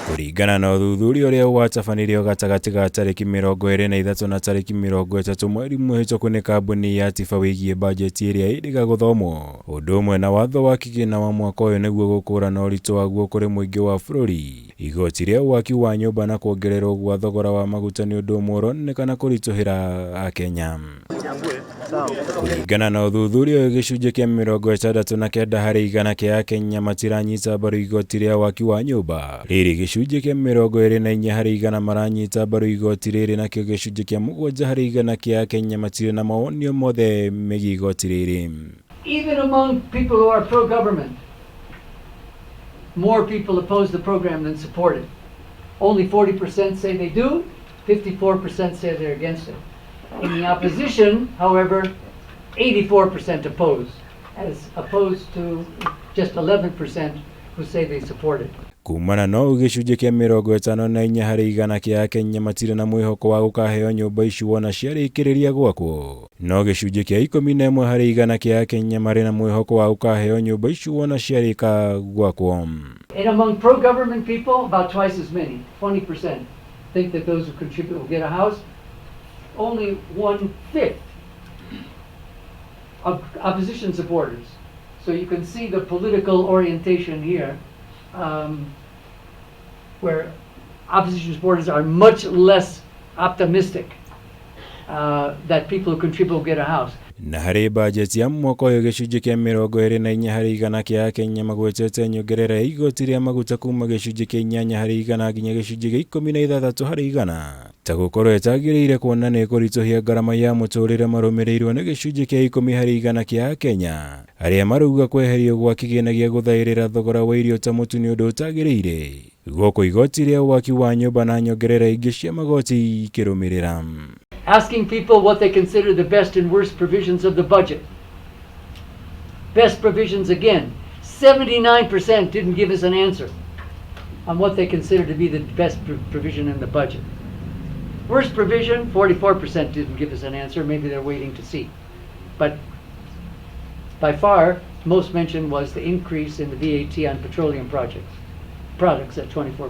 Kuringana na uthuthuria uria watabanirio gatagati ga tariki 23 na tariki 30 mweri muhituku ni kambuni ya TIFA wigie bajeti iria iriga guthomwo undu umwe na watho wa kigina wa mwaka uyu niguo gukũrana ũritũ waguo kuri muingi wa bũrũri. Igoti ria waki wa nyũmba na kuongererwo gwa thogora wa maguta ni undu umwe uronekana kurituhira AKENYA. Kuringana na uthuthuria uyu gicunji kia 69 hari igana kia AKENYA matiranyita mbaru igoti ria waki wa nyũmba. Riri gicunji kia 24 hari igana maranyita mbaru igoti riri nakio gicunji kia 7 hari igana kia AKENYA matire na mawonio mothe megi igoti riri. Even among people who are pro-government, more people oppose the program than support it. Only 40% say they do, 54% say they're against it. In the opposition, however, 84% oppose, as opposed to just 11% who say they support it. Kumana no gicunji kia 54 hari igana kia AKENYA matire na mwihoko wa gukaheo nyumba icio wona ciarikiriria gwakwo. No gicunji kia 11 hari igana kia AKENYA mari na mwihoko wa gukaheo nyumba icio wona ciarika gwakwo. And among pro-government people, about twice as many, 20%, think that those who contribute will get a house. Only 1/5 of opposition supporters. So you can see the political orientation here, where opposition supporters are much less optimistic that people who contribute will get a house. Na hari bajeti ya mwaka uyu gicunji kia 24 hari igana kia AKENYA magwetete nyongerera ya igoti ria maguta kuma gicunji kia 8 hari igana nginya gicunji kia 16 hari igana. Ta gukorwo etagiriire kuona ni kurituhia garama ya muturire marumirirwo ni gicunji kia 10 hari igana kia AKENYA aria maruga kweherio gwa kigina gia guthairira thogora wa irio ta mutu ni undu utagiriire. Goko igoti ria waki wa nyũmba na nyongerera ingi cia magoti ikirumirira. Asking people what they consider the best and worst provisions of the budget. Best provisions again, 79% didn't give us an answer on what they consider to be the best provision in the budget. Worst provision, 44% didn't give us an answer. Maybe they're waiting to see. But by far, most mentioned was the increase in the VAT on petroleum products at 24%.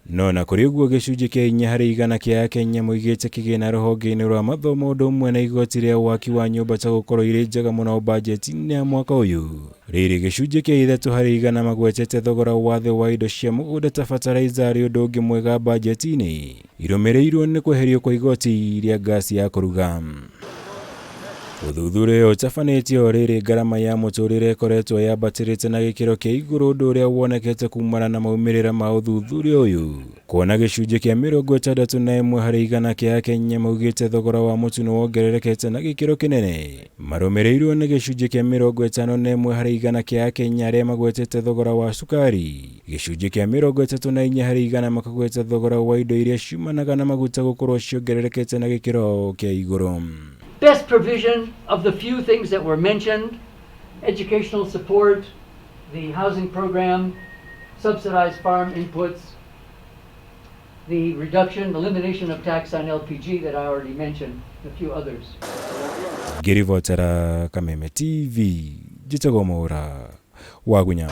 No na kuri uguo gicunji kia 4 hari igana kia AKENYA muigite kigina ruhonge-ini rwa mathomo undu umwe na igoti ria waki wa nyũmba ta gukorwo iri njega muno bajeti-ini ya mwaka uyu. Riri gicunji kia 3 hari igana magwetete thogora wa thĩ wa indo cia mũgũnda ta fertilizer ari undu ungi mwega bajeti-ini. Irumirirwo ni kweherio kwa igoti ria gasi ya kuruga. Uthuthuria utabanitio riri garama ya muturire ikoretwo yambatirite na gikiro kia iguru undu uria wonekete kumana na maumirira ma uthuthuria uyu. Kuona gicunji kia 61 hari igana kia AKENYA maugite thogora wa mutu niwongererekete na gikiro kinene. Marumirirwo ni gicunji kia 51 hari igana kia AKENYA aria magwetete thogora wa sukari. Gicunji kia 34 hari igana makagweta thogora wa indo iria ciumanaga na maguta gukorwo ciongererekete na gikiro kia iguru. Best provision of the few things that were mentioned: educational support, the housing program, subsidized farm inputs, the elimination of tax on LPG that I already mentioned, a few others. Girivotera Kameme TV, Jitagomora, Wagunya.